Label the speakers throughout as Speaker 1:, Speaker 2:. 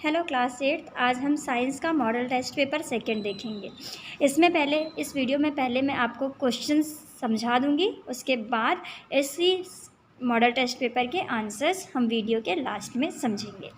Speaker 1: Hello class 8। आज हम science का मॉडल टेस्ट पेपर सेकंड देखेंगे। इस वीडियो में पहले मैं आपको क्वेश्चंस समझा दूंगी, उसके बाद इसी मॉडल टेस्ट पेपर के आंसर्स हम वीडियो के लास्ट में समझेंगे।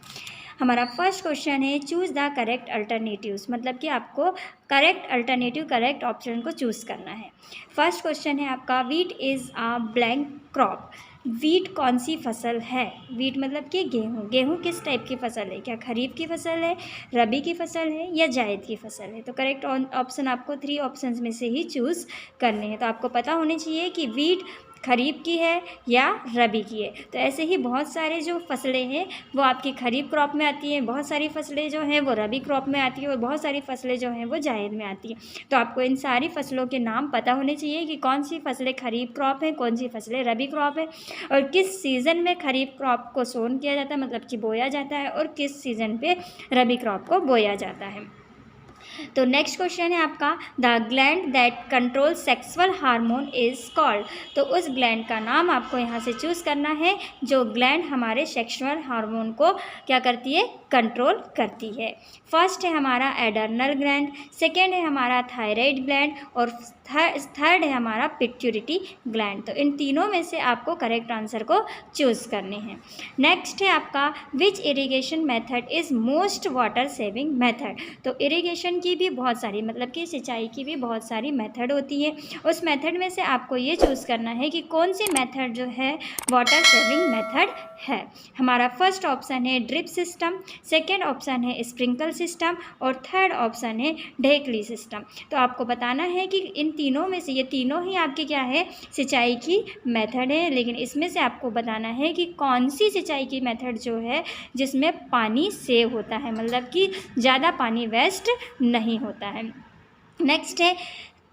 Speaker 1: हमारा फर्स्ट क्वेश्चन है चूज़ द करेक्ट अल्टरनेटिव्स, मतलब कि आपको करेक्ट ऑप्शन को चूज़ करना है। फर्स्ट क्वेश्चन है आपका wheat is a blank crop. Wheat कौन सी फसल है? वीट मतलब कि गेहूँ किस टाइप की फसल है? क्या खरीफ की फसल है, रबी की फसल है या जायद की फसल है? तो करेक्ट ऑप्शन आपको 3 ऑप्शंस में से ही चूज़ करने हैं। तो आपको पता होनी चाहिए कि वीट खरीफ की है या रबी की है। तो ऐसे ही बहुत सारे जो फसलें हैं वो आपकी खरीफ क्रॉप में आती हैं, बहुत सारी फसलें जो हैं वो रबी क्रॉप में आती हैं और बहुत सारी फसलें जो हैं वो जायद में आती हैं। तो आपको इन सारी फसलों के नाम पता होने चाहिए कि कौन सी फसलें खरीफ क्रॉप हैं, कौन सी फसलें रबी क्रॉप है और किस सीज़न में खरीफ क्रॉप को सोन किया जाता है, मतलब कि बोया जाता है, और किस सीज़न पे रबी क्रॉप को बोया जाता है। तो नेक्स्ट क्वेश्चन है आपका the gland that control sexual hormone is called. तो उस ग्लैंड का नाम आपको यहाँ से चूज़ करना है जो ग्लैंड हमारे सेक्सुअल हार्मोन को क्या करती है, कंट्रोल करती है। फर्स्ट है हमारा एडर्नल ग्लैंड, सेकेंड है हमारा थायराइड ग्लैंड और थर्ड है हमारा पिट्यूटरी ग्लैंड। तो इन तीनों में से आपको करेक्ट आंसर को चूज़ करने हैं। नेक्स्ट है आपका which irrigation method is most water saving method. तो इरिगेशन की भी बहुत सारी, मतलब कि सिंचाई की भी बहुत सारी मेथड होती है। उस मेथड में से आपको ये चूज़ करना है कि कौन सी मेथड जो है वाटर सेविंग मेथड है। हमारा फर्स्ट ऑप्शन है ड्रिप सिस्टम, सेकेंड ऑप्शन है स्प्रिंकल सिस्टम और थर्ड ऑप्शन है ढेकली सिस्टम। तो आपको बताना है कि इन तीनों में से ये तीनों ही आपकी क्या है, सिंचाई की मेथड है, लेकिन इसमें से आपको बताना है कि कौन सी सिंचाई की मेथड जो है जिसमें पानी सेव होता है, मतलब कि ज़्यादा पानी वेस्ट नहीं होता है। नेक्स्ट है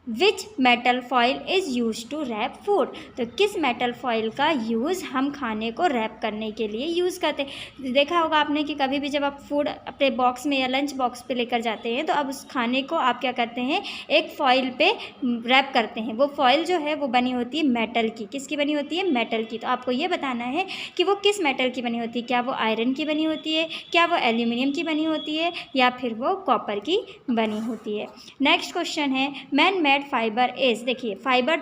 Speaker 1: which metal foil is use to wrap food. तो किस मेटल फॉइल का यूज़ हम खाने को रैप करने के लिए यूज़ करते हैं। देखा होगा आपने कि कभी भी जब आप फूड अपने बॉक्स में या लंच बॉक्स पे लेकर जाते हैं तो अब उस खाने को आप क्या करते हैं, एक फॉइल पे रैप करते हैं। वो फॉइल जो है वो बनी होती है मेटल की। किसकी बनी होती है? मेटल की। तो आपको ये बताना है कि वो किस मेटल की बनी होती है। क्या वो आयरन की बनी होती है, क्या वो एल्यूमिनियम की बनी होती है या फिर वो कॉपर की बनी होती है। नेक्स्ट क्वेश्चन है मैन मेड फाइबर इज। देखिए फाइबर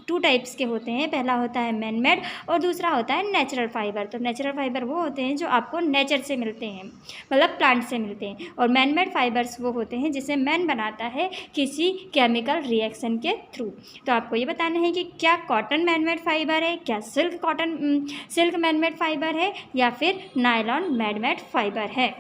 Speaker 1: टू टाइप्स के होते हैं, पहला होता है मैन मेड और दूसरा होता है नेचुरल फाइबर। तो नेचुरल फाइबर वो होते हैं जो आपको नेचर से मिलते हैं, मतलब प्लांट से मिलते हैं, और मैन मेड फाइबर्स वो होते हैं जिसे मैन बनाता है किसी केमिकल रिएक्शन के थ्रू। तो आपको ये बताना है कि क्या कॉटन मैन मेड फाइबर है, क्या सिल्क मैन मेड फाइबर है या फिर नायलॉन मैन मेड फाइबर है।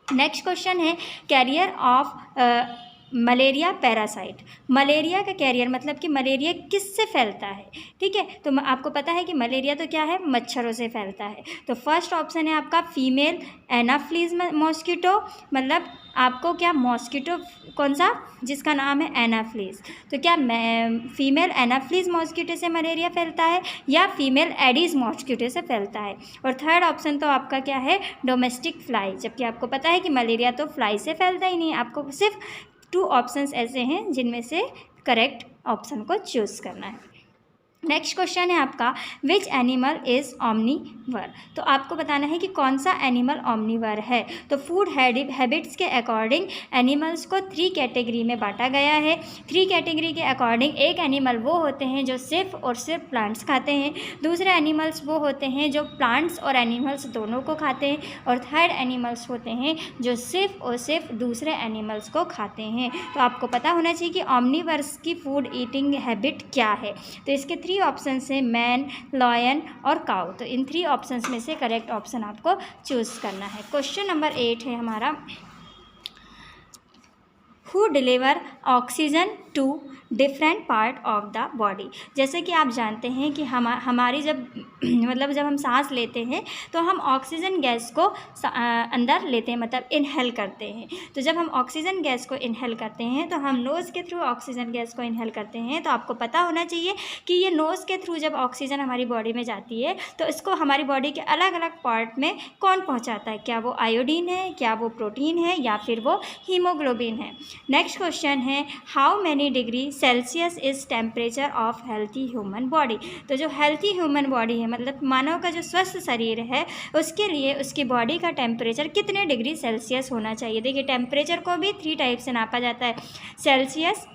Speaker 1: नेक्स्ट क्वेश्चन है carrier of malaria parasite. Malaria का कैरियर मतलब कि मलेरिया किससे फैलता है, ठीक है। तो आपको पता है कि मलेरिया तो क्या है, मच्छरों से फैलता है। तो फर्स्ट ऑप्शन है आपका फीमेल एनाफ्लीज मॉस्किटो, मतलब आपको क्या मॉस्किटो कौन सा, जिसका नाम है एनाफ्लीज। तो क्या फीमेल एनाफ्लीज मॉस्किटो से मलेरिया फैलता है या फीमेल एडीज मॉस्किटो से फैलता है। और थर्ड ऑप्शन तो आपका क्या है, डोमेस्टिक फ्लाई, जबकि आपको पता है कि मलेरिया तो फ्लाई से फैलता ही नहीं। आपको सिर्फ 2 ऑप्शंस ऐसे हैं जिनमें से करेक्ट ऑप्शन को चूज़ करना है। नेक्स्ट क्वेश्चन है आपका विच एनिमल इज़ ऑमनीवर। तो आपको बताना है कि कौन सा एनिमल ऑमनीवर है। तो फूड हैबिट्स के अकॉर्डिंग एनिमल्स को 3 कैटेगरी में बांटा गया है। 3 कैटेगरी के अकॉर्डिंग एक एनिमल वो होते हैं जो सिर्फ और सिर्फ प्लांट्स खाते हैं, दूसरे एनिमल्स वो होते हैं जो प्लांट्स और एनिमल्स दोनों को खाते हैं, और थर्ड एनिमल्स होते हैं जो सिर्फ और सिर्फ दूसरे एनिमल्स को खाते हैं। तो आपको पता होना चाहिए कि ऑमनीवर्स की फूड ईटिंग हैबिट क्या है। तो इसके 3 ऑप्शन है मैन, लॉयन और काउ। तो इन 3 ऑप्शंस में से करेक्ट ऑप्शन आपको चूज़ करना है। क्वेश्चन नंबर 8 है हमारा who deliver oxygen to different part of the body. जैसे कि आप जानते हैं कि हमारी जब मतलब जब हम सांस लेते हैं तो हम ऑक्सीजन गैस को अंदर लेते हैं, मतलब इनहेल करते हैं। तो जब हम ऑक्सीजन गैस को इनहेल करते हैं तो हम नोज़ के थ्रू ऑक्सीजन गैस को इनहेल करते हैं। तो आपको पता होना चाहिए कि ये नोज़ के थ्रू जब ऑक्सीजन हमारी बॉडी में जाती है तो इसको हमारी बॉडी के अलग अलग पार्ट में कौन पहुँचाता है। क्या वो आयोडीन है, क्या वो प्रोटीन है या फिर वो हीमोग्लोबिन है। नेक्स्ट क्वेश्चन है how many degree Celsius is temperature of healthy human body. तो जो हेल्थी ह्यूमन बॉडी है, मतलब मानव का जो स्वस्थ शरीर है, उसके लिए उसकी बॉडी का टेम्परेचर कितने डिग्री सेल्सियस होना चाहिए। देखिए टेम्परेचर को भी 3 टाइप से नापा जाता है, सेल्सियस,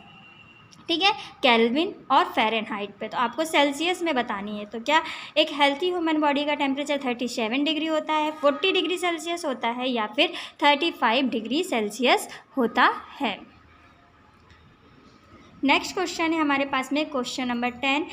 Speaker 1: ठीक है, केल्विन और फ़ारेनहाइट पे। तो आपको सेल्सियस में बतानी है। तो क्या एक हेल्थी ह्यूमन बॉडी का टेम्परेचर 37 डिग्री होता है, 40 डिग्री सेल्सियस होता है, या फिर 35 डिग्री सेल्सियस होता है। नेक्स्ट क्वेश्चन है हमारे पास में क्वेश्चन नंबर 10।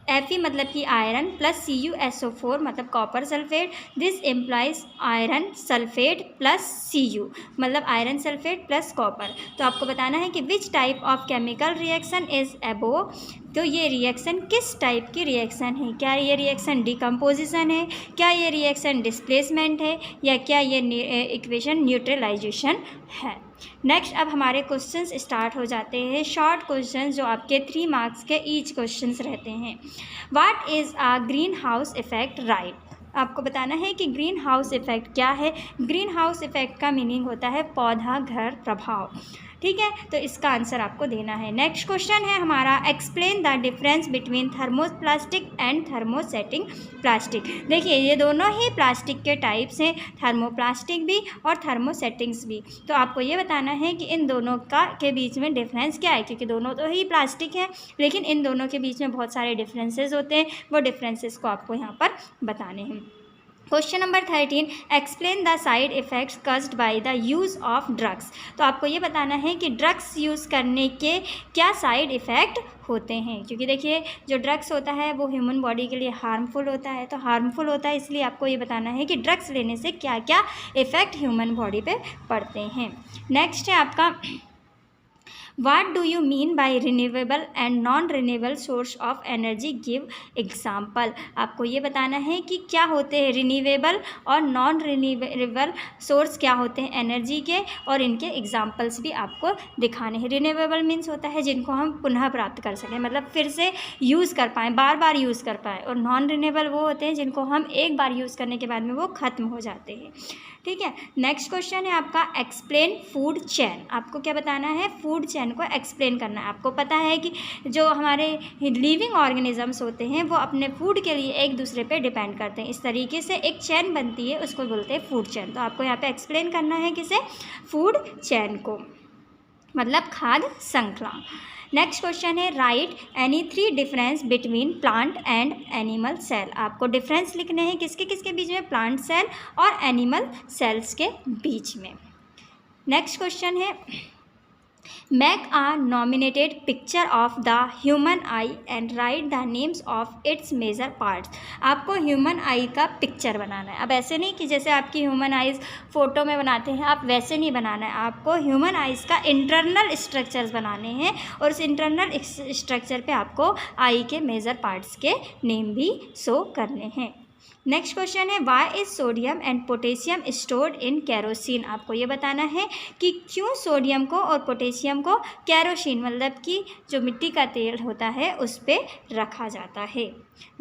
Speaker 1: Fe मतलब कि आयरन प्लस CuSO4 मतलब copper sulphate, this implies iron sulphate plus Cu मतलब आयरन सल्फेट प्लस कॉपर। तो आपको बताना है कि which type of chemical reaction is above. तो ये रिएक्शन किस टाइप की रिएक्शन है, क्या ये रिएक्शन डिकम्पोजिशन है, क्या ये रिएक्शन डिस्प्लेसमेंट है, या क्या ये इक्वेशन न्यूट्रलाइजेशन है। नेक्स्ट अब हमारे क्वेश्चंस स्टार्ट हो जाते हैं, शॉर्ट क्वेश्चंस जो आपके 3 मार्क्स के ईच क्वेश्चंस रहते हैं। What is a green house effect, right. आपको बताना है कि ग्रीन हाउस इफेक्ट क्या है। ग्रीन हाउस इफेक्ट का मीनिंग होता है पौधा घर प्रभाव, ठीक है। तो इसका आंसर आपको देना है। नेक्स्ट क्वेश्चन है हमारा explain the difference between thermoplastic and thermosetting plastic. देखिए ये दोनों ही प्लास्टिक के टाइप्स हैं, थर्मोप्लास्टिक भी और थर्मोसेटिंग्स भी। तो आपको ये बताना है कि इन दोनों का के बीच में डिफरेंस क्या है, क्योंकि दोनों तो ही प्लास्टिक है, लेकिन इन दोनों के बीच में बहुत सारे डिफरेंसेस होते हैं। वो डिफरेंसेस को आपको यहाँ पर बताने हैं। Question number 13 explain the side effects caused by the use of drugs. तो आपको ये बताना है कि ड्रग्स यूज़ करने के क्या साइड इफ़ेक्ट होते हैं, क्योंकि देखिए जो ड्रग्स होता है वो ह्यूमन बॉडी के लिए हार्मफुल होता है। तो हार्मफुल होता है इसलिए आपको ये बताना है कि ड्रग्स लेने से क्या क्या इफ़ेक्ट ह्यूमन बॉडी पे पड़ते हैं। नेक्स्ट है आपका What do you mean by renewable and non-renewable source of energy? Give example। आपको ये बताना है कि क्या होते हैं रिन्यूएबल और नॉन रिन्यूएबल सोर्स क्या होते हैं एनर्जी के, और इनके एग्जाम्पल्स भी आपको दिखाने हैं। रिन्यूएबल मीन्स होता है जिनको हम पुनः प्राप्त कर सकें, मतलब फिर से यूज़ कर पाएँ, बार बार यूज़ कर पाएँ, और नॉन रिन्यूएबल वो होते हैं जिनको हम एक बार यूज़ करने के बाद में वो ख़त्म हो जाते हैं, ठीक है। नेक्स्ट क्वेश्चन है आपका एक्सप्लेन फूड चेन। आपको क्या बताना है, फूड चेन को एक्सप्लेन करना है। आपको पता है कि जो हमारे लिविंग ऑर्गेनिजम्स होते हैं वो अपने फूड के लिए एक दूसरे पे डिपेंड करते हैं, इस तरीके से एक चेन बनती है, उसको बोलते हैं फूड चेन। तो आपको यहाँ पे एक्सप्लेन करना है किसे, फूड चेन को, मतलब खाद्य श्रृंखला। नेक्स्ट क्वेश्चन है write any 3 difference between plant and animal cell. आपको डिफरेंस लिखने हैं किसके किसके बीच में, प्लांट सेल और एनिमल सेल्स के बीच में। नेक्स्ट क्वेश्चन है make a nominated picture of the human eye and write the names of its major parts। आपको ह्यूमन आई का पिक्चर बनाना है। अब ऐसे नहीं कि जैसे आपकी ह्यूमन आइज़ फ़ोटो में बनाते हैं, आप वैसे नहीं बनाना है। आपको ह्यूमन आइज़ का इंटरनल स्ट्रक्चर्स बनाने हैं, और उस इंटरनल स्ट्रक्चर पे आपको आई के मेजर पार्ट्स के नेम भी शो करने हैं। नेक्स्ट क्वेश्चन है why is sodium and potassium stored in kerosene. आपको ये बताना है कि क्यों सोडियम को और पोटेशियम को कैरोसिन मतलब कि जो मिट्टी का तेल होता है उस पर रखा जाता है।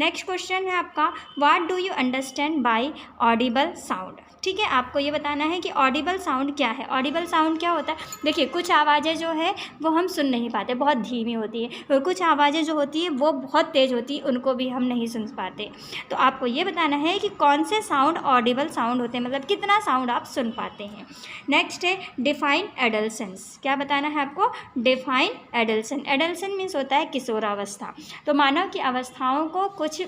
Speaker 1: नेक्स्ट क्वेश्चन है आपका what do you understand by Audible sound. ठीक है, आपको ये बताना है कि ऑडिबल साउंड क्या है। ऑडिबल साउंड क्या होता है, देखिए कुछ आवाज़ें जो है वो हम सुन नहीं पाते, बहुत धीमी होती है, और कुछ आवाज़ें जो होती है वो बहुत तेज़ होती है, उनको भी हम नहीं सुन पाते। तो आपको ये बताना है कि कौन से साउंड ऑडिबल साउंड होते हैं, मतलब कितना साउंड आप सुन पाते हैं। नेक्स्ट है डिफाइन एडल्सेंस। क्या बताना है आपको, डिफाइन एडल्सन। एडल्सन मीन्स होता है किशोरावस्था। तो मानव की अवस्थाओं को कुछ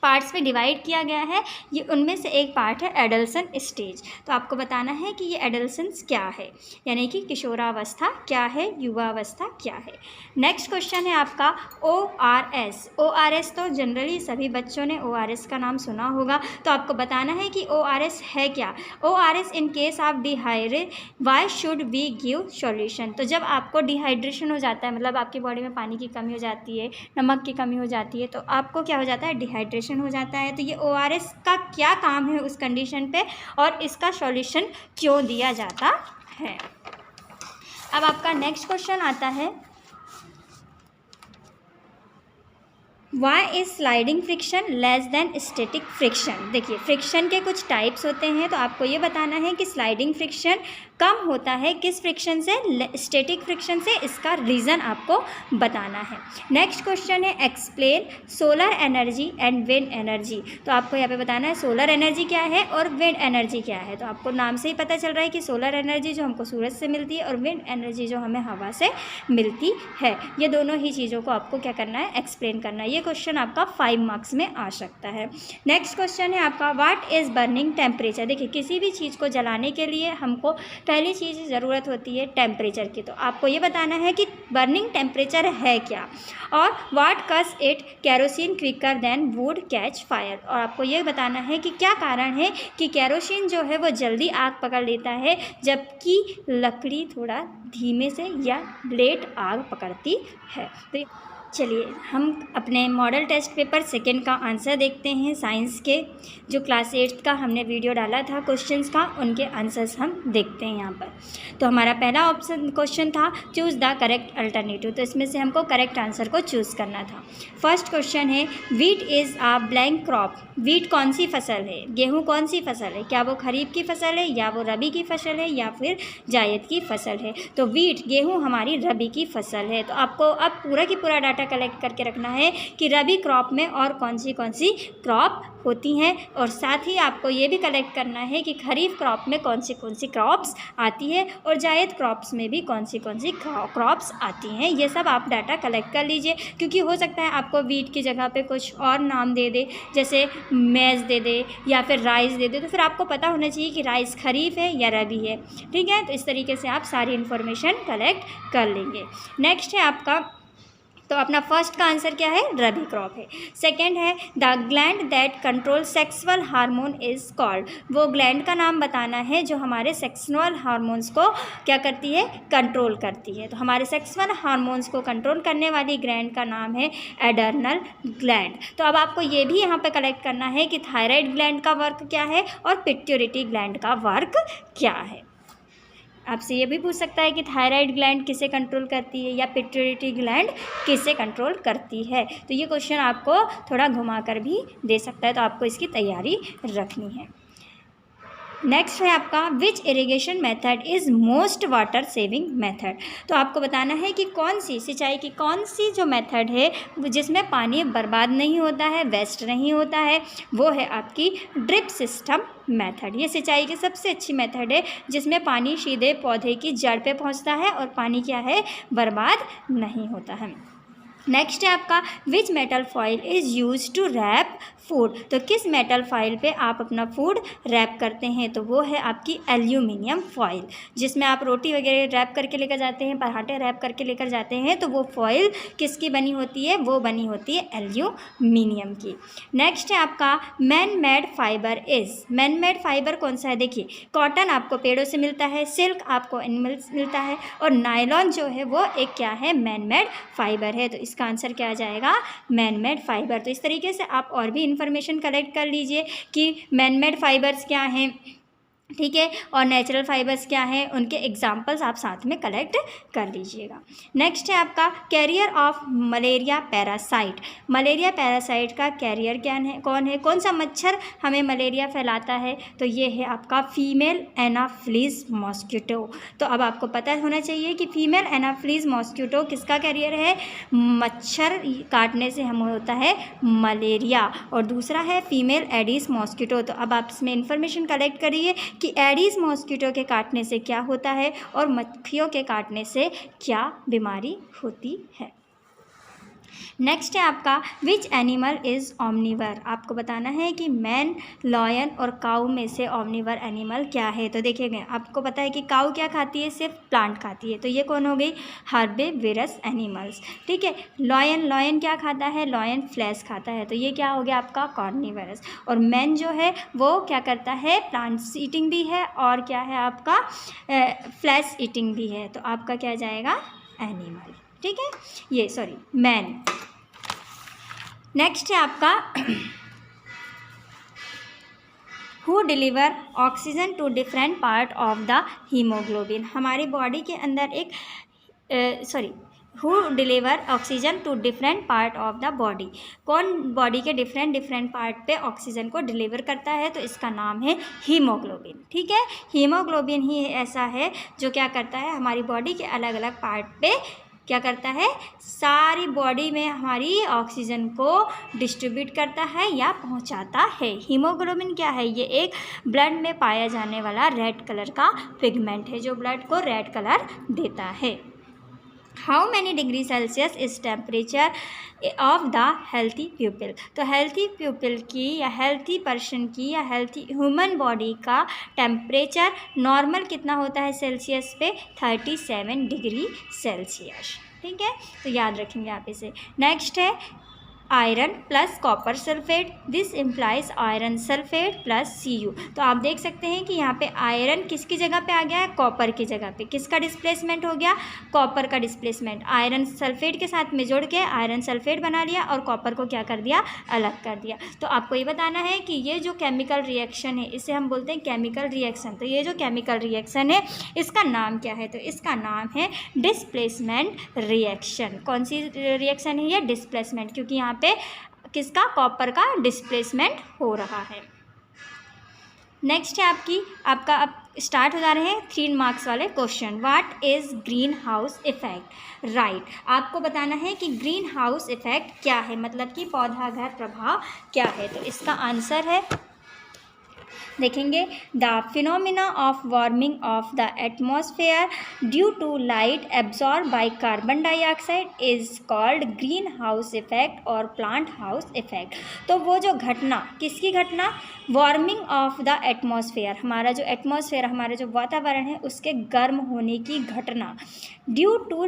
Speaker 1: पार्ट्स में डिवाइड किया गया है, ये उनमें से एक पार्ट है एडल्सन स्टेज। तो आपको बताना है कि ये एडल्सेंस क्या है, यानी कि किशोरावस्था क्या है, युवावस्था क्या है। नेक्स्ट क्वेश्चन है आपका ORS। ORS तो जनरली सभी बच्चों ने ORS का नाम सुना होगा, तो आपको बताना है कि ORS है क्या। ORS in case of dehydrate why should we give solution. तो जब आपको डिहाइड्रेशन हो जाता है, मतलब आपकी बॉडी में पानी की कमी हो जाती है, नमक की कमी हो जाती है, तो आपको क्या हो जाता है, डिहाइड्रेशन हो जाता है। तो ये ORS का क्या काम है उस कंडीशन पे, और इसका सॉल्यूशन क्यों दिया जाता है। अब आपका नेक्स्ट क्वेश्चन आता है why is sliding friction less than static friction. देखिए फ्रिक्शन के कुछ टाइप्स होते हैं, तो आपको ये बताना है कि स्लाइडिंग फ्रिक्शन कम होता है किस फ्रिक्शन से, स्टैटिक फ्रिक्शन से। इसका रीज़न आपको बताना है। नेक्स्ट क्वेश्चन है explain solar energy and wind energy. तो आपको यहाँ पे बताना है सोलर एनर्जी क्या है और विंड एनर्जी क्या है। तो आपको नाम से ही पता चल रहा है कि सोलर एनर्जी जो हमको सूरज से मिलती है और विंड एनर्जी जो हमें हवा से मिलती है, ये दोनों ही चीज़ों को आपको क्या करना है, एक्सप्लेन करना है। ये क्वेश्चन आपका 5 मार्क्स में आ सकता है। नेक्स्ट क्वेश्चन है आपका व्हाट इज़ बर्निंग टेम्परेचर। देखिए किसी भी चीज़ को जलाने के लिए हमको पहली चीज़ ज़रूरत होती है टेम्परेचर की। तो आपको ये बताना है कि बर्निंग टेम्परेचर है क्या, और what causes it kerosene quicker than wood catch fire. और आपको ये बताना है कि क्या कारण है कि कैरोसिन जो है वो जल्दी आग पकड़ लेता है जबकि लकड़ी थोड़ा धीमे से या लेट आग पकड़ती है। तो चलिए हम अपने मॉडल टेस्ट पेपर सेकंड का आंसर देखते हैं। साइंस के जो क्लास 8 का हमने वीडियो डाला था क्वेश्चंस का, उनके आंसर्स हम देखते हैं यहाँ पर। तो हमारा पहला ऑप्शन क्वेश्चन था चूज़ द करेक्ट अल्टरनेटिव। तो इसमें से हमको करेक्ट आंसर को चूज़ करना था। फर्स्ट क्वेश्चन है wheat is a blank crop. Wheat कौन सी फसल है, गेहूँ कौन सी फसल है, क्या वो खरीफ की फसल है या वो रबी की फसल है या फिर जायद की फसल है। तो वीट गेहूँ हमारी रबी की फसल है। तो आपको अब पूरा की पूरा डाटा कलेक्ट करके रखना है कि रबी क्रॉप में और कौन सी क्रॉप होती हैं, और साथ ही आपको ये भी कलेक्ट करना है कि खरीफ क्रॉप में कौन सी क्रॉप्स आती है और जायद क्रॉप्स में भी कौन सी क्रॉप्स आती हैं। ये सब आप डाटा कलेक्ट कर लीजिए, क्योंकि हो सकता है आपको वीट की जगह पे कुछ और नाम दे दे, जैसे मेज़ दे दे या फिर राइस दे दे, तो फिर आपको पता होना चाहिए कि राइस खरीफ है या रबी है। ठीक है, तो इस तरीके से आप सारी इन्फॉर्मेशन कलेक्ट कर लेंगे। नेक्स्ट है आपका, तो अपना फर्स्ट का आंसर क्या है, रबी क्रॉप है। सेकंड है the gland that control sexual hormone is called. वो ग्लैंड का नाम बताना है जो हमारे सेक्सुअल हार्मोन्स को क्या करती है, कंट्रोल करती है। तो हमारे सेक्सुअल हार्मोन्स को कंट्रोल करने वाली ग्लैंड का नाम है एडर्नल ग्लैंड। तो अब आपको ये भी यहाँ पे कलेक्ट करना है कि थायराइड ग्लैंड का वर्क क्या है और पिट्यूटरी ग्लैंड का वर्क क्या है। आपसे ये भी पूछ सकता है कि थायराइड ग्लैंड किसे कंट्रोल करती है या पिट्यूटरी ग्लैंड किसे कंट्रोल करती है। तो ये क्वेश्चन आपको थोड़ा घुमा कर भी दे सकता है, तो आपको इसकी तैयारी रखनी है। नेक्स्ट है आपका which irrigation method is most water saving method. तो आपको बताना है कि कौन सी सिंचाई की कौन सी जो मेथड है जिसमें पानी बर्बाद नहीं होता है, वेस्ट नहीं होता है, वो है आपकी ड्रिप सिस्टम मेथड। ये सिंचाई की सबसे अच्छी मेथड है जिसमें पानी सीधे पौधे की जड़ पे पहुंचता है और पानी क्या है, बर्बाद नहीं होता है। नेक्स्ट है आपका which metal foil is use to wrap food. तो किस मेटल फॉइल पे आप अपना फूड रैप करते हैं, तो वो है आपकी एल्यूमिनियम फॉइल। जिसमें आप रोटी वगैरह रैप करके लेकर जाते हैं, पराठे रैप करके लेकर जाते हैं, तो वो फॉइल किसकी बनी होती है, वो बनी होती है एल्यूमिनियम की। नेक्स्ट है आपका man made fibre is. Man made fibre कौन सा है, देखिए कॉटन आपको पेड़ों से मिलता है, सिल्क आपको एनिमल्स मिलता है, और नायलॉन जो है वो एक क्या है, मैन मेड फाइबर है। तो इसका आंसर क्या आ जाएगा, मैन मेड फाइबर। तो इस तरीके से आप और भी इन्फॉर्मेशन कलेक्ट कर लीजिए कि मैन मेड फाइबर्स क्या हैं, ठीक है, और नेचुरल फाइबर्स क्या हैं, उनके एग्जाम्पल्स आप साथ में कलेक्ट कर लीजिएगा। नेक्स्ट है आपका carrier of malaria parasite. Malaria parasite का कैरियर क्या है, कौन सा मच्छर हमें मलेरिया फैलाता है, तो ये है आपका फीमेल एनाफ्लीज मॉस्किटो। तो अब आपको पता होना चाहिए कि फीमेल एनाफ्लीज मॉस्किटो किसका कैरियर है, मच्छर काटने से हम होता है मलेरिया, और दूसरा है फीमेल एडिस मॉस्किटो। तो अब आप इसमें इंफॉर्मेशन कलेक्ट करिए कि एडिस मॉस्किटो के काटने से क्या होता है और मक्खियों के काटने से क्या बीमारी होती है। नेक्स्ट है आपका विच एनिमल इज़ ऑमनीवर। आपको बताना है कि मैन, लॉयन और काऊ में से ऑमनीवर एनिमल क्या है। तो देखिए आपको पता है कि काऊ क्या खाती है, सिर्फ प्लांट खाती है, तो ये कौन हो गई, हर्बेविरस एनिमल्स। ठीक है, लॉयन क्या खाता है, लॉयन फ्लैश खाता है, तो ये क्या हो गया आपका कार्निवरस। और मैन जो है वो क्या करता है, प्लांट्स ईटिंग भी है और क्या है आपका फ्लैश ईटिंग भी है, तो आपका क्या जाएगा, एनिमल। ठीक है, ये सॉरी मैन। नेक्स्ट है आपका who deliver oxygen to different part of the haemoglobin. हमारी बॉडी के अंदर एक who deliver oxygen to different part of the body. कौन बॉडी के डिफरेंट पार्ट पे ऑक्सीजन को डिलीवर करता है, तो इसका नाम है हीमोग्लोबिन। ठीक है, हीमोग्लोबिन ही ऐसा है जो क्या करता है, हमारी बॉडी के अलग अलग पार्ट पे क्या करता है, सारी बॉडी में हमारी ऑक्सीजन को डिस्ट्रीब्यूट करता है या पहुंचाता है। हीमोग्लोबिन क्या है, ये एक ब्लड में पाया जाने वाला रेड कलर का पिगमेंट है जो ब्लड को रेड कलर देता है। How many degree Celsius is temperature of the healthy people. तो हेल्थी पीपल की या हेल्थी पर्सन की या हेल्थी ह्यूमन बॉडी का टेम्परेचर नॉर्मल कितना होता है सेल्सियस पे, 37 डिग्री सेल्सियस। ठीक है, तो याद रखेंगे आप इसे। नेक्स्ट है iron plus copper sulphate, this implies iron sulphate plus Cu। तो आप देख सकते हैं कि यहाँ पे आयरन किसकी जगह पे आ गया है, कॉपर की जगह पे। किसका डिस्प्लेसमेंट हो गया, कॉपर का डिस्प्लेसमेंट। आयरन सल्फेट के साथ में जोड़ के आयरन सल्फेट बना लिया और कॉपर को क्या कर दिया, अलग कर दिया। तो आपको ये बताना है कि ये जो केमिकल रिएक्शन है इसे हम बोलते हैं केमिकल रिएक्शन। तो ये जो केमिकल रिएक्शन है इसका नाम क्या है, तो इसका नाम है डिस्प्लेसमेंट रिएक्शन। कौन सी रिएक्शन है ये, डिस्प्लेसमेंट, क्योंकि यहाँ पे किसका, कॉपर का डिस्प्लेसमेंट हो रहा है। नेक्स्ट है आपका अब स्टार्ट हो जा रहे हैं 3 मार्क्स वाले question. What is green house effect. Right, आपको बताना है कि ग्रीन हाउस इफेक्ट क्या है, मतलब कि पौधा घर प्रभाव क्या है। तो इसका आंसर है, देखेंगे, the phenomena of warming of the atmosphere due to light absorb by carbon dioxide is called green house effect और प्लांट हाउस इफेक्ट। तो वो जो घटना, किसकी घटना, वार्मिंग ऑफ द एटमॉस्फेयर, हमारा जो एटमॉस्फेयर, हमारा जो वातावरण है उसके गर्म होने की घटना, ड्यू टू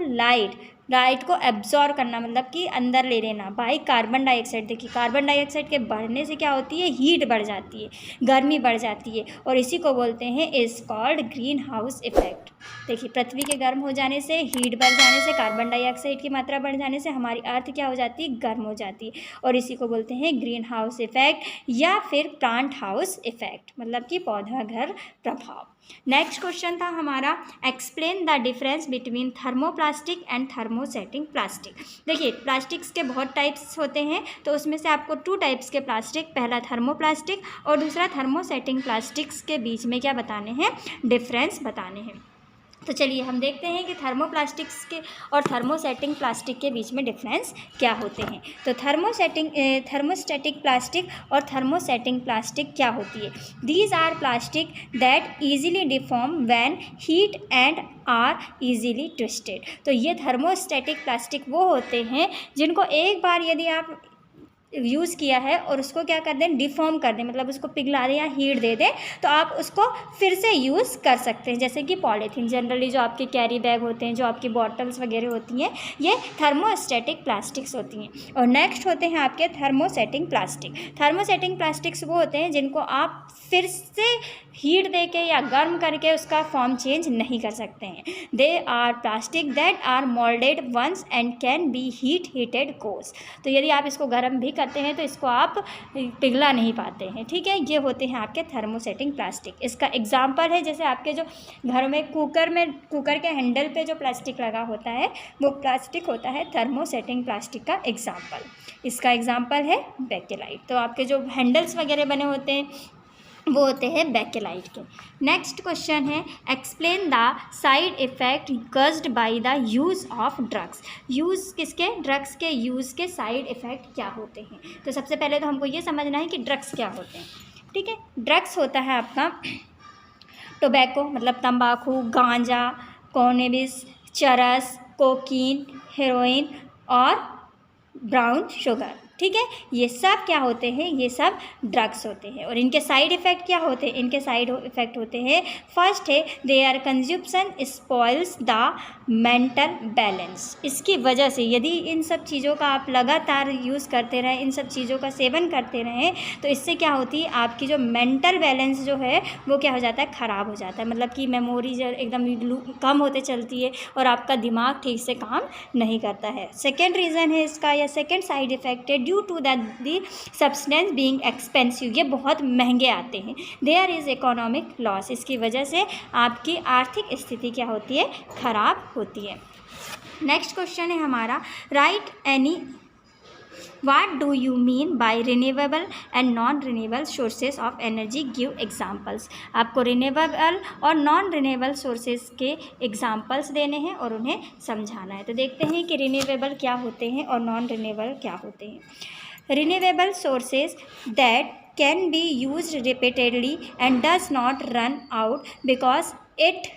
Speaker 1: लाइट को एब्जॉर्ब करना, मतलब कि अंदर ले लेना, बाई कार्बन डाइऑक्साइड। देखिए कार्बन डाइऑक्साइड के बढ़ने से क्या होती है, हीट बढ़ जाती है, गर्मी बढ़ जाती है, और इसी को बोलते हैं is called green house effect. देखिए पृथ्वी के गर्म हो जाने से, हीट बढ़ जाने से, कार्बन डाइऑक्साइड की मात्रा बढ़ जाने से हमारी अर्थ क्या हो जाती है, गर्म हो जाती है, और इसी को बोलते हैं ग्रीन हाउस इफेक्ट या फिर प्लांट हाउस इफेक्ट, मतलब कि पौधा घर प्रभाव। नेक्स्ट क्वेश्चन था हमारा, explain the difference between thermoplastic and thermosetting plastic. देखिए प्लास्टिक्स के बहुत टाइप्स होते हैं, तो उसमें से आपको 2 टाइप्स के प्लास्टिक, पहला थर्मोप्लास्टिक और दूसरा थर्मोसेटिंग प्लास्टिक्स के बीच में क्या बताने हैं, डिफरेंस बताने हैं। तो चलिए हम देखते हैं कि थर्मोप्लास्टिक्स के और थर्मोसेटिंग प्लास्टिक के बीच में डिफरेंस क्या होते हैं। तो थर्मोस्टेटिक प्लास्टिक और थर्मोसेटिंग प्लास्टिक क्या होती है। These are plastic that easily deform when heat and are easily twisted. तो ये थर्मोस्टेटिक प्लास्टिक वो होते हैं जिनको एक बार यदि आप यूज़ किया है और उसको क्या कर दें, डिफॉर्म कर दें, मतलब उसको पिघला दें या हीट दे दें, तो आप उसको फिर से यूज़ कर सकते हैं। जैसे कि पॉलीथीन, जनरली जो आपके कैरी बैग होते हैं, जो आपकी बॉटल्स वगैरह होती हैं, ये थर्मोस्टेटिक प्लास्टिक्स होती हैं। और नेक्स्ट होते हैं आपके थर्मोसेटिंग प्लास्टिक। थर्मोसेटिंग प्लास्टिक्स वो होते हैं जिनको आप फिर से हीट दे के या गर्म करके उसका फॉर्म चेंज नहीं कर सकते हैं। They are plastic that are moulded once and can be heated course. तो यदि आप इसको गर्म भी करते हैं तो इसको आप पिघला नहीं पाते हैं। ठीक है, ये होते हैं आपके थर्मोसेटिंग प्लास्टिक। इसका एग्जांपल है, जैसे आपके जो घर में कुकर के हैंडल पे जो प्लास्टिक लगा होता है वो प्लास्टिक होता है थर्मोसेटिंग प्लास्टिक का एग्जांपल। इसका एग्जांपल है बेकेलाइट। तो आपके जो हैंडल्स वगैरह बने होते हैं वो होते हैं बेकेलाइट के। नेक्स्ट क्वेश्चन है, explain the side effect caused by the use of drugs. Use किसके, ड्रग्स के यूज़ के साइड इफ़ेक्ट क्या होते हैं। तो सबसे पहले तो हमको ये समझना है कि ड्रग्स क्या होते हैं। ठीक है, ड्रग्स होता है आपका टोबैको, मतलब तंबाकू, गांजा, कैनबिस, चरस, कोकीन, हेरोइन और ब्राउन शुगर। ठीक है, ये सब क्या होते हैं, ये सब ड्रग्स होते हैं। और इनके साइड इफ़ेक्ट क्या होते हैं, इनके साइड इफ़ेक्ट होते हैं, फर्स्ट है their consumption spoils the mental balance. इसकी वजह से यदि इन सब चीज़ों का आप लगातार यूज़ करते रहें, इन सब चीज़ों का सेवन करते रहें, तो इससे क्या होती है, आपकी जो मेंटल बैलेंस जो है वो क्या हो जाता है, ख़राब हो जाता है। मतलब कि मेमोरी जो एकदम कम होते चलती है और आपका दिमाग ठीक से काम नहीं करता है। सेकेंड रीज़न है इसका, या सेकेंड साइड इफ़ेक्ट है due to the substance being expensive. ये बहुत महंगे आते हैं। There is economic loss. इसकी वजह से आपकी आर्थिक स्थिति क्या होती है, ख़राब होती है। नेक्स्ट क्वेश्चन है हमारा, right any What do you mean by renewable and non-renewable sources of energy? Give examples. आपको renewable और non-renewable sources के examples देने हैं और उन्हें समझाना है। तो देखते हैं कि renewable क्या होते हैं और non-renewable क्या होते हैं। Renewable sources that can be used repeatedly and does not run out because it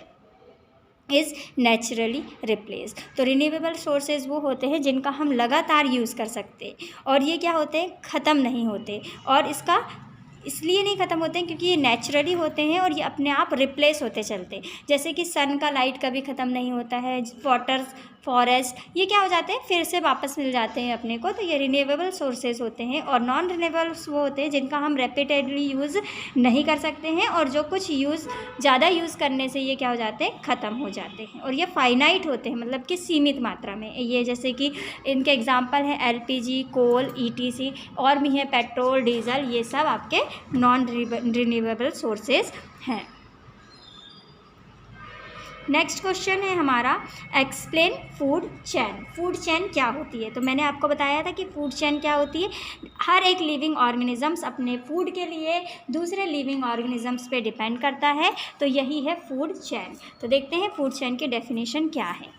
Speaker 1: is naturally replaced. तो रिन्यूएबल सोर्सेज वो होते हैं जिनका हम लगातार यूज़ कर सकते हैं और ये क्या होते हैं, ख़त्म नहीं होते। और इसका इसलिए नहीं ख़त्म होते हैं क्योंकि ये नेचुरली होते हैं और ये अपने आप रिप्लेस होते चलते हैं। जैसे कि सन का लाइट कभी ख़त्म नहीं होता है, वाटर, फॉरेस्ट, ये क्या हो जाते हैं, फिर से वापस मिल जाते हैं अपने को। तो ये रिन्यूएबल सोर्सेज होते हैं। और नॉन रिन्यूएबल्स वो होते हैं जिनका हम रेपिटेडली यूज़ नहीं कर सकते हैं और जो कुछ ज़्यादा यूज़ करने से ये क्या हो जाते हैं, ख़त्म हो जाते हैं। और ये फाइनाइट होते हैं, मतलब कि सीमित मात्रा में। ये जैसे कि इनके एग्जाम्पल हैं LPG, कोल, ETC, और भी हैं पेट्रोल, डीजल, ये सब आपके नॉन रिन्यूएबल सोर्सेज हैं। नेक्स्ट क्वेश्चन है हमारा, explain food chain. Food chain क्या होती है? तो मैंने आपको बताया था कि फूड चेन क्या होती है। हर एक लिविंग ऑर्गेनिजम्स अपने फूड के लिए दूसरे लिविंग ऑर्गेनिजम्स पे डिपेंड करता है, तो यही है फूड चेन। तो देखते हैं फूड चेन की डेफिनेशन क्या है।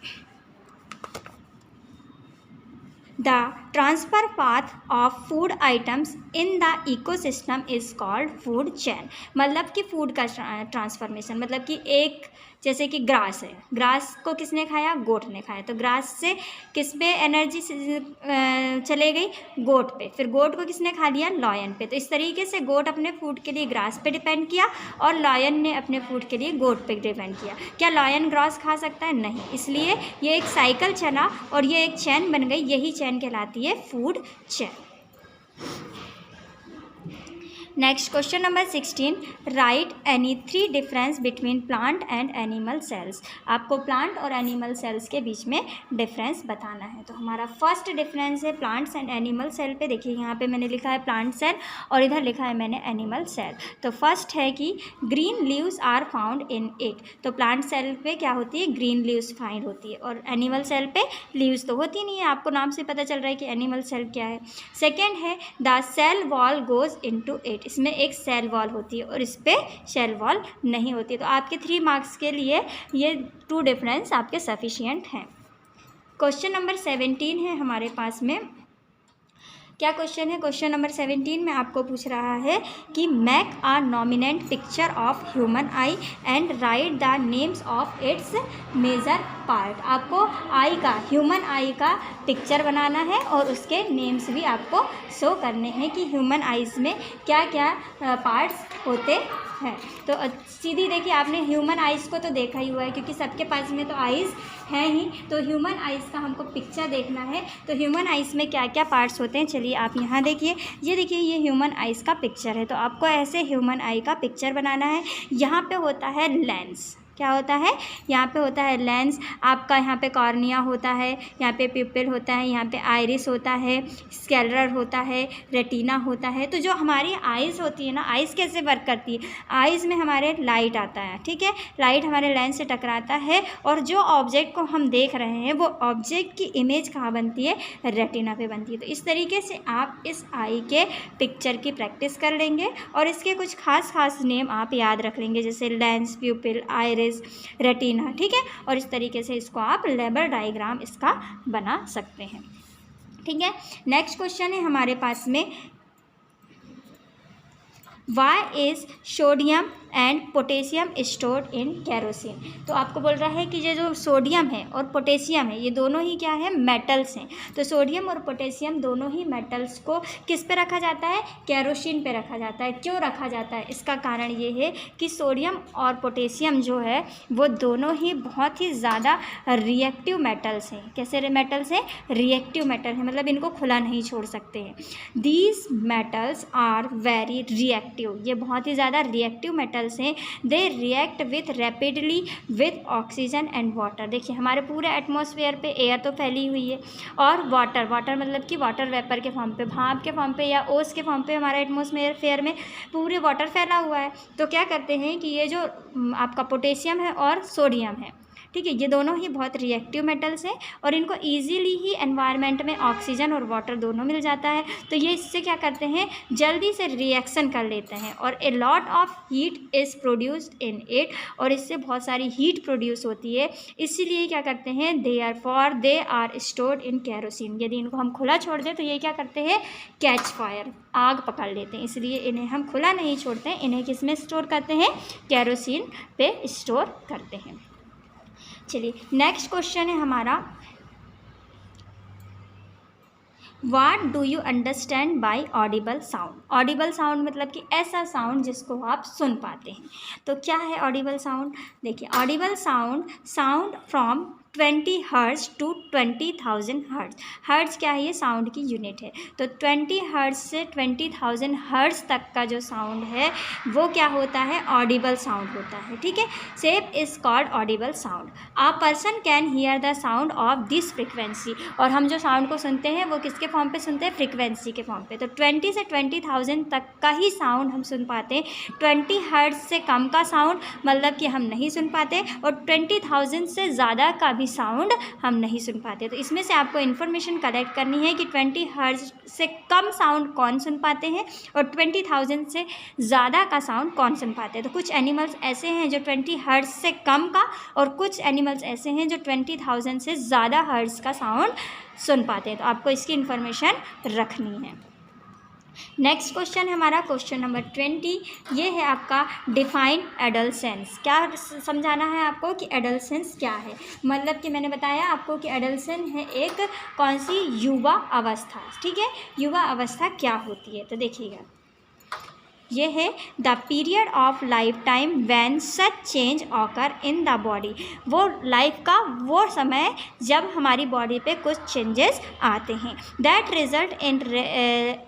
Speaker 1: The transfer path of food items in the ecosystem is called food chain। मतलब कि फूड का ट्रांसफॉर्मेशन, मतलब कि एक जैसे कि ग्रास है, ग्रास को किसने खाया, गोट ने खाया, तो ग्रास से किस पे एनर्जी चले गई, गोट पे, फिर गोट को किसने खा लिया, लॉयन पे। तो इस तरीके से गोट अपने फूड के लिए ग्रास पे डिपेंड किया और लॉयन ने अपने फूड के लिए गोट पे डिपेंड किया। क्या लॉयन ग्रास खा सकता है? नहीं। इसलिए ये एक साइकिल चला और ये एक चैन बन गई, यही चैन कहलाती है food chain. Next question number 16, right any 3 difference between plant and animal cells. आपको प्लांट और एनिमल सेल्स के बीच में डिफरेंस बताना है। तो हमारा फर्स्ट डिफरेंस है प्लांट्स एंड एनिमल सेल पे। देखिए यहाँ पे मैंने लिखा है प्लांट सेल और इधर लिखा है मैंने एनिमल सेल। तो फर्स्ट है कि green leaves are found in it. तो प्लांट सेल पे क्या होती है, ग्रीन लीव्स फाइंड होती है और एनिमल सेल पे लीव्स तो होती नहीं है। आपको नाम से पता चल रहा है कि एनिमल सेल क्या है। सेकेंड है the cell wall goes into it. इसमें एक सेल वॉल होती है और इस पे सेल वॉल नहीं होती। तो आपके 3 मार्क्स के लिए ये 2 डिफरेंस आपके सफिशिएंट हैं। क्वेश्चन नंबर 17 है हमारे पास में। क्या क्वेश्चन है? क्वेश्चन नंबर 17 में आपको पूछ रहा है कि make a nominant picture of human eye and write the names of its major part. आपको आई का, ह्यूमन आई का पिक्चर बनाना है और उसके नेम्स भी आपको शो करने हैं कि ह्यूमन आइज़ में क्या क्या पार्ट्स होते हैं। तो सीधी देखिए, आपने ह्यूमन आइज़ को तो देखा ही हुआ है क्योंकि सबके पास में तो आइज़ है ही। तो ह्यूमन आइज़ का हमको पिक्चर देखना है। तो ह्यूमन आइज़ में क्या क्या पार्ट्स होते हैं, चलिए आप यहाँ देखिए। ये देखिए, ये ह्यूमन आइज़ का पिक्चर है। तो आपको ऐसे ह्यूमन आई का पिक्चर बनाना है। यहाँ पे होता है लेंस। क्या होता है? यहाँ पे होता है लेंस। आपका यहाँ पे कॉर्निया होता है, यहाँ पे पिपिल होता है, यहाँ पे आइरिस होता है, स्केलर होता है, रेटिना होता है। तो जो हमारी आइज़ होती है ना, आइज़ कैसे वर्क करती है, आइज़ में हमारे लाइट आता है, ठीक है, लाइट हमारे लेंस से टकराता है और जो ऑब्जेक्ट को हम देख रहे हैं वो ऑब्जेक्ट की इमेज कहाँ बनती है, रेटिना पे बनती है। तो इस तरीके से आप इस आई के पिक्चर की प्रैक्टिस कर लेंगे और इसके कुछ खास नेम आप याद रख लेंगे, जैसे लेंस, प्यूपिल, आइरिस, रेटिना, ठीक है। और इस तरीके से इसको आप लेबर डायग्राम इसका बना सकते हैं, ठीक है। नेक्स्ट क्वेश्चन है हमारे पास में, why is sodium and potassium stored in kerosene. तो आपको बोल रहा है कि ये जो सोडियम है और पोटेशियम है ये दोनों ही क्या है, मेटल्स हैं। तो सोडियम और पोटेशियम दोनों ही मेटल्स को किस पे रखा जाता है, केरोसिन पे रखा जाता है। क्यों रखा जाता है? इसका कारण ये है कि सोडियम और पोटेशियम जो है वो दोनों ही बहुत ही ज़्यादा रिएक्टिव मेटल्स हैं। कैसे मेटल्स हैं? रिएक्टिव मेटल है, मतलब इनको खुला नहीं छोड़ सकते हैं। These metals are very reactive. ये बहुत ही ज़्यादा रिएक्टिव मेटल्स हैं। They react with rapidly with oxygen and water. देखिए हमारे पूरे एटमॉस्फेयर पे एयर तो फैली हुई है और वाटर मतलब कि वाटर वेपर के फॉर्म पे, भाप के फॉर्म पे या ओस के फॉर्म पे हमारा एटमॉस्फेयर में पूरे वाटर फैला हुआ है। तो क्या करते हैं कि ये जो आपका पोटेशियम है और सोडियम है, ठीक है। ये दोनों ही बहुत रिएक्टिव मेटल्स हैं और इनको ईजीली ही एनवायरनमेंट में ऑक्सीजन और वाटर दोनों मिल जाता है, तो ये इससे क्या करते हैं, जल्दी से रिएक्शन कर लेते हैं और a lot of heat is produced in it, और इससे बहुत सारी हीट प्रोड्यूस होती है। इसीलिए क्या करते हैं, they are stored in kerosene. यदि इनको हम खुला छोड़ दें तो ये क्या करते हैं, कैच फायर, आग पकड़ लेते हैं। इसलिए इन्हें हम खुला नहीं छोड़ते हैं, इन्हें किस में स्टोर करते हैं, कैरोसिन पे स्टोर करते हैं। चलिए नेक्स्ट क्वेश्चन है हमारा, What do you understand by audible sound? Audible sound मतलब कि ऐसा साउंड जिसको आप सुन पाते हैं। तो क्या है ऑडिबल साउंड? देखिए, audible sound from 20 hertz to 20,000 hertz. Hertz क्या है, ये साउंड की यूनिट है। तो 20 हर्ट्ज से 20,000 हर्ट्ज तक का जो साउंड है वो क्या होता है, ऑडिबल साउंड होता है। ठीक है, same is called Audible sound. A person can hear the sound of this frequency. और हम जो साउंड को सुनते हैं वो किसके फॉर्म पे सुनते हैं, फ्रिक्वेंसी के फॉर्म पे। तो 20 से 20,000 तक का ही साउंड हम सुन पाते हैं। 20 हर्ट्ज से कम का साउंड मतलब कि हम नहीं सुन पाते, और 20,000 से ज़्यादा का भी साउंड हम नहीं सुन पाते। तो इसमें से आपको इन्फॉर्मेशन कलेक्ट करनी है कि 20 हर्ट्ज से कम साउंड कौन सुन पाते हैं और 20,000 से ज़्यादा का साउंड कौन सुन पाते हैं। तो कुछ एनिमल्स ऐसे हैं जो 20 हर्ट्ज से कम का, और कुछ एनिमल्स ऐसे हैं जो 20,000 से ज़्यादा हर्ट्ज का साउंड सुन पाते हैं। तो आपको इसकी इन्फॉर्मेशन रखनी है। नेक्स्ट क्वेश्चन है हमारा क्वेश्चन नंबर 20। ये है आपका डिफाइन एडोलसेंस। क्या समझाना है आपको कि एडोलसेंस क्या है? मतलब कि मैंने बताया आपको कि एडोलसेंस है एक कौन सी, युवा अवस्था। ठीक है, युवा अवस्था क्या होती है? तो देखिएगा, ये है the period of life time when such change occur in the body. वो लाइफ का वो समय जब हमारी बॉडी पे कुछ चेंजेस आते हैं। That result in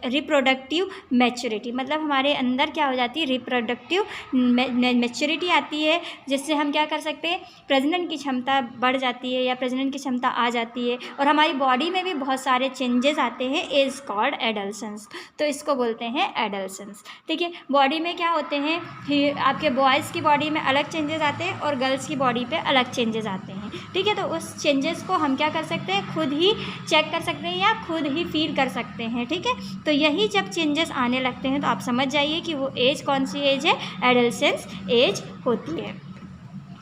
Speaker 1: reproductive maturity, मतलब हमारे अंदर क्या हो जाती है, रिप्रोडक्टिव मैच्योरिटी आती है, जिससे हम क्या कर सकते हैं, प्रजनन की क्षमता बढ़ जाती है या प्रजनन की क्षमता आ जाती है, और हमारी बॉडी में भी बहुत सारे चेंजेस आते हैं। Is called adolescence. तो इसको बोलते हैं एडोलसेंस। ठीक है, बॉडी में क्या होते हैं, आपके बॉयज़ की बॉडी में अलग चेंजेस आते हैं और गर्ल्स की बॉडी पे अलग चेंजेस आते हैं। ठीक है, तो उस चेंजेस को हम क्या कर सकते हैं, खुद ही चेक कर सकते हैं या खुद ही फील कर सकते हैं। ठीक है, तो यही जब चेंजेस आने लगते हैं तो आप समझ जाइए कि वो एज कौन सी एज है, एडोलसेंस एज होती है।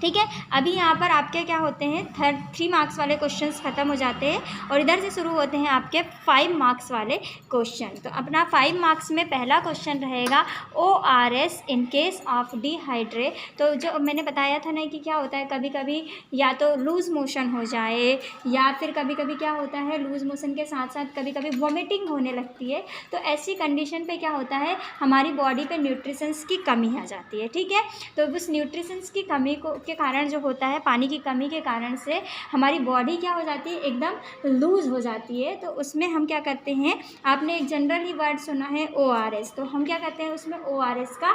Speaker 1: ठीक है, अभी यहाँ पर आपके क्या होते हैं, 3 मार्क्स वाले क्वेश्चंस ख़त्म हो जाते हैं और इधर से शुरू होते हैं आपके 5 मार्क्स वाले क्वेश्चन। तो अपना 5 मार्क्स में पहला क्वेश्चन रहेगा ORS in case of dehydrate. तो जो मैंने बताया था ना कि क्या होता है, कभी कभी या तो लूज़ मोशन हो जाए या फिर कभी कभी क्या होता है, लूज़ मोशन के साथ साथ कभी कभी वॉमिटिंग होने लगती है। तो ऐसी कंडीशन पे क्या होता है, हमारी बॉडी पे न्यूट्रिशंस की कमी आ जाती है। ठीक है, तो उस न्यूट्रिशंस की कमी के कारण जो होता है, पानी की कमी के कारण से हमारी बॉडी क्या हो जाती है, एकदम लूज़ हो जाती है। तो उसमें हम क्या करते हैं, आपने एक जनरल ही वर्ड सुना है ORS। तो हम क्या करते हैं, उसमें ORS का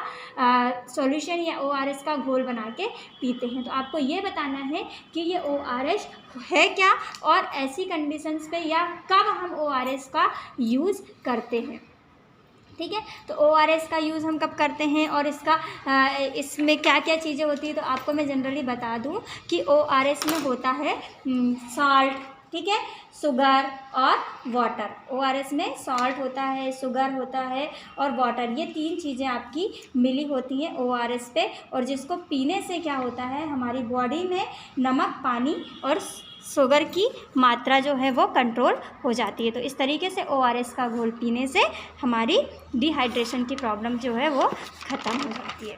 Speaker 1: सॉल्यूशन या ORS का घोल बना के पीते हैं। तो आपको ये बताना है कि ये ORS है क्या और ऐसी कंडीशंस पे या कब हम ORS का यूज़ करते हैं। ठीक है, तो ORS का यूज़ हम कब करते हैं और इसका इसमें क्या क्या चीज़ें होती है, तो आपको मैं जनरली बता दूं कि ORS में होता है सॉल्ट, ठीक है, शुगर और वाटर। ORS में सॉल्ट होता है, शुगर होता है और वाटर, ये 3 चीज़ें आपकी मिली होती हैं ORS पे, और जिसको पीने से क्या होता है, हमारी बॉडी में नमक, पानी और शुगर की मात्रा जो है वो कंट्रोल हो जाती है। तो इस तरीके से ORS का घोल पीने से हमारी डिहाइड्रेशन की प्रॉब्लम जो है वो ख़त्म हो जाती है।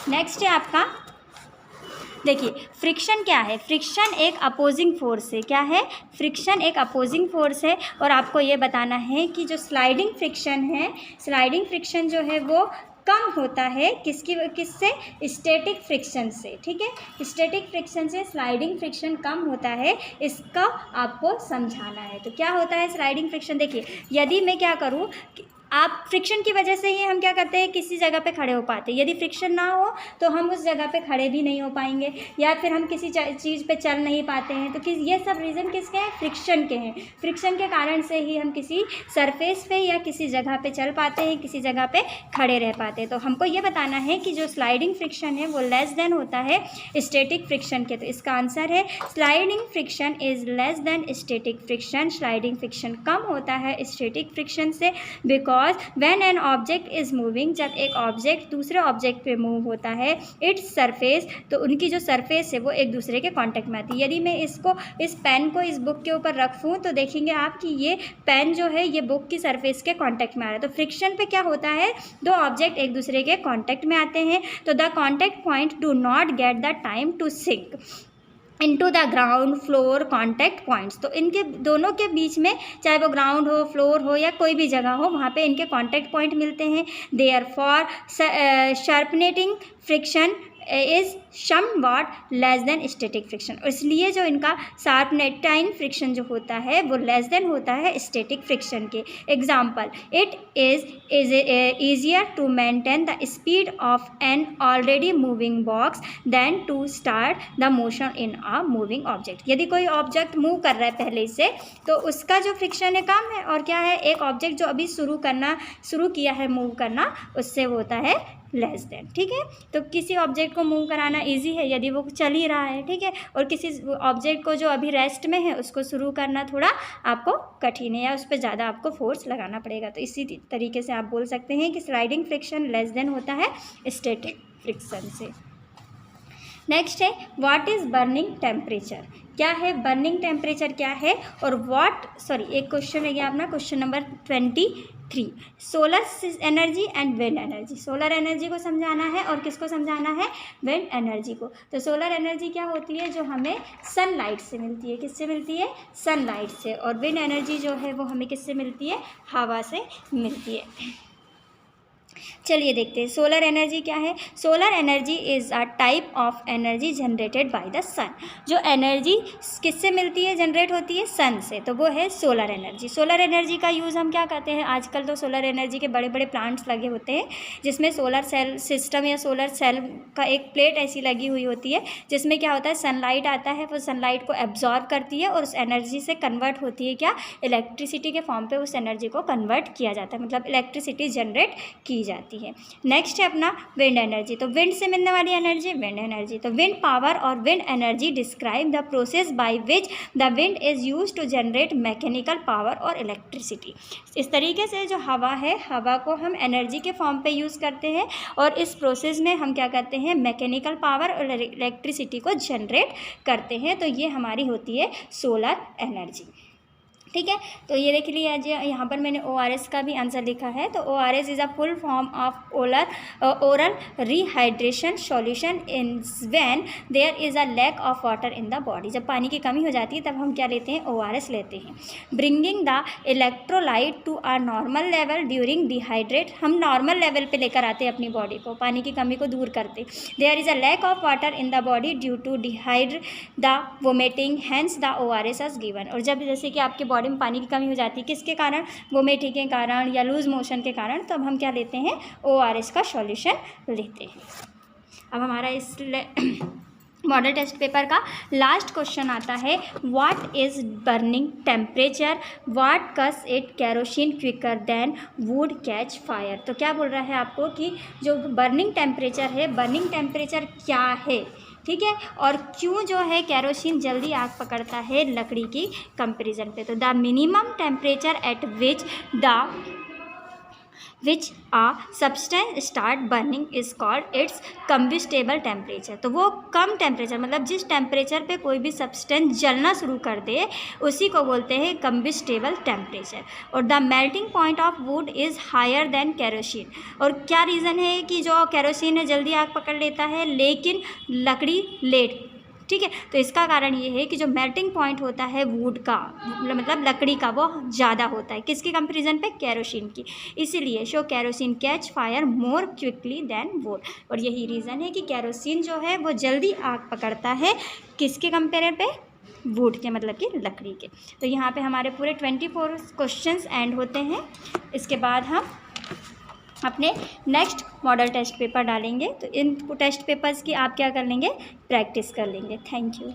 Speaker 1: नेक्स्ट है आपका, देखिए फ्रिक्शन क्या है। फ्रिक्शन एक अपोजिंग फोर्स है। क्या है, फ्रिक्शन एक अपोजिंग फोर्स है। और आपको ये बताना है कि जो स्लाइडिंग फ्रिक्शन है, स्लाइडिंग फ्रिक्शन जो है वो कम होता है किससे, स्टैटिक फ्रिक्शन से। ठीक है, स्टैटिक फ्रिक्शन से स्लाइडिंग फ्रिक्शन कम होता है, इसका आपको समझाना है। तो क्या होता है स्लाइडिंग फ्रिक्शन, देखिए यदि मैं क्या करूँ, आप फ्रिक्शन की वजह से ही हम क्या करते हैं, किसी जगह पे खड़े हो पाते हैं। यदि फ्रिक्शन ना हो तो हम उस जगह पे खड़े भी नहीं हो पाएंगे, या फिर हम किसी चीज़ पे चल नहीं पाते हैं। तो ये सब रीज़न किसके हैं, फ्रिक्शन के हैं। फ्रिक्शन के कारण से ही हम किसी सरफेस पे या किसी जगह पे चल पाते हैं, किसी जगह पे खड़े रह पाते हैं। तो हमको ये बताना है कि जो स्लाइडिंग फ्रिक्शन है वो लेस देन होता है स्टैटिक फ्रिक्शन के। तो इसका आंसर है sliding friction is less than static friction. Sliding friction कम होता है स्टैटिक फ्रिक्शन से, because when an object is moving, जब एक ऑब्जेक्ट दूसरे ऑब्जेक्ट पे मूव होता है, इट्स सरफेस, तो उनकी जो सरफेस है वो एक दूसरे के कांटेक्ट में आती है। यदि मैं इस पेन को इस बुक के ऊपर रखूँ तो देखेंगे आप कि ये पेन जो है ये बुक की सरफेस के कांटेक्ट में आ रहा है। तो फ्रिक्शन पे क्या होता है, दो ऑब्जेक्ट एक दूसरे के कांटेक्ट में आते हैं, तो the contact point do not get the time to sink into the ground floor contact points. तो इनके दोनों के बीच में, चाहे वो ग्राउंड हो, फ्लोर हो या कोई भी जगह हो, वहाँ पे इनके कॉन्टैक्ट पॉइंट मिलते हैं। देयरफॉर शार्पनेटिंग friction is somewhat less than static friction. इसलिए जो इनका शार्पनेटाइन फ्रिक्शन जो होता है वो लेस देन होता है स्टैटिक फ्रिक्शन के। Example, it is easier to maintain the speed of an already moving box than to start the motion in a moving object. यदि कोई ऑब्जेक्ट मूव कर रहा है पहले से, तो उसका जो फ्रिक्शन है कम है, और क्या है, एक ऑब्जेक्ट जो अभी शुरू किया है मूव करना, उससे वो होता है लेस देन। ठीक है, तो किसी ऑब्जेक्ट को मूव कराना इजी है यदि वो चल ही रहा है। ठीक है, और किसी ऑब्जेक्ट को जो अभी रेस्ट में है उसको शुरू करना थोड़ा आपको कठिन है, या उस पर ज़्यादा आपको फोर्स लगाना पड़ेगा। तो इसी तरीके से आप बोल सकते हैं कि स्लाइडिंग फ्रिक्शन लेस देन होता है स्टैटिक फ्रिक्शन से। नेक्स्ट है व्हाट इज़ बर्निंग टेम्परेचर। क्या है बर्निंग टेम्परेचर, क्या है, और एक क्वेश्चन है ये अपना question number 23, solar energy and wind energy. Solar energy को समझाना है और किसको समझाना है, विंड एनर्जी को। तो सोलर एनर्जी क्या होती है, जो हमें सनलाइट से मिलती है। किससे मिलती है, सनलाइट से। और विंड एनर्जी जो है वो हमें किससे मिलती है, हवा से मिलती है। चलिए देखते हैं सोलर एनर्जी क्या है। Solar energy is a type of energy generated by the sun. जो एनर्जी किससे मिलती है, जनरेट होती है सन से, तो वो है सोलर एनर्जी। सोलर एनर्जी का यूज़ हम क्या करते हैं, आजकल तो सोलर एनर्जी के बड़े बड़े प्लांट्स लगे होते हैं, जिसमें सोलर सेल सिस्टम या सोलर सेल का एक प्लेट ऐसी लगी हुई होती है, जिसमें क्या होता है, सनलाइट आता है, वो सनलाइट को एब्जॉर्ब करती है और उस एनर्जी से कन्वर्ट होती है क्या, इलेक्ट्रिसिटी के फॉर्म पे उस एनर्जी को कन्वर्ट किया जाता है, मतलब इलेक्ट्रिसिटी जनरेट की जाती है। नेक्स्ट है अपना विंड एनर्जी। तो विंड से मिलने वाली एनर्जी विंड एनर्जी। तो विंड पावर और wind energy describe the process by which the wind is used to generate mechanical power और इलेक्ट्रिसिटी। इस तरीके से जो हवा है, हवा को हम एनर्जी के फॉर्म पे यूज़ करते हैं, और इस प्रोसेस में हम क्या करते हैं, मैकेनिकल पावर और इलेक्ट्रिसिटी को जनरेट करते हैं। तो ये हमारी होती है सोलर एनर्जी। ठीक है, तो ये देख लीजिए आज यहाँ पर मैंने ORS का भी आंसर लिखा है। तो ORS is a full form of oral rehydration solution in when there is a lack of water in the body. जब पानी की कमी हो जाती है तब हम क्या लेते हैं, ORS लेते हैं। Bringing the electrolyte to a normal level during dehydrate. हम नॉर्मल लेवल पे लेकर आते हैं अपनी बॉडी को, पानी की कमी को दूर करते। There is a lack of water in the body due to dehydrate the vomiting, hence the ORS is given. और जब जैसे कि आपके बॉडी में पानी की कमी हो जाती है, किसके कारण, वोमिटिंग के कारण या लूज मोशन के कारण, तो अब हम क्या लेते हैं, ORS का सॉल्यूशन लेते हैं। अब हमारा इस मॉडल टेस्ट पेपर का लास्ट क्वेश्चन आता है, what is burning temperature, what causes it kerosene quicker than wood catch fire. तो क्या बोल रहा है आपको कि जो बर्निंग टेम्परेचर है, बर्निंग टेम्परेचर क्या है, ठीक है, और क्यों जो है कैरोसिन जल्दी आग पकड़ता है लकड़ी की कंपैरिजन पे। तो the minimum temperature at which a substance start burning is called its combustible temperature. तो वो कम टेम्परेचर, मतलब जिस टेम्परेचर पे कोई भी सब्सटेंस जलना शुरू कर दे उसी को बोलते हैं कम्बिस्टेबल टेम्परेचर। और the melting point of wood is higher than kerosene. और क्या रीज़न है कि जो कैरोसिन है जल्दी आग पकड़ लेता है लेकिन लकड़ी लेट, ठीक है, तो इसका कारण ये है कि जो मेल्टिंग पॉइंट होता है वुड का, मतलब लकड़ी का, वो ज़्यादा होता है, किसके कंपैरिजन पे, कैरोसिन की। इसीलिए so kerosene catch fire more quickly than wood. और यही रीज़न है कि कैरोसिन जो है वो जल्दी आग पकड़ता है, किसके कंपेयर पे, वुड के, मतलब कि लकड़ी के। तो यहाँ पे हमारे पूरे 24 क्वेश्चंस एंड होते हैं। इसके बाद हम अपने नेक्स्ट मॉडल टेस्ट पेपर डालेंगे। तो इन टेस्ट पेपर्स की आप क्या कर लेंगे, प्रैक्टिस कर लेंगे। Thank you.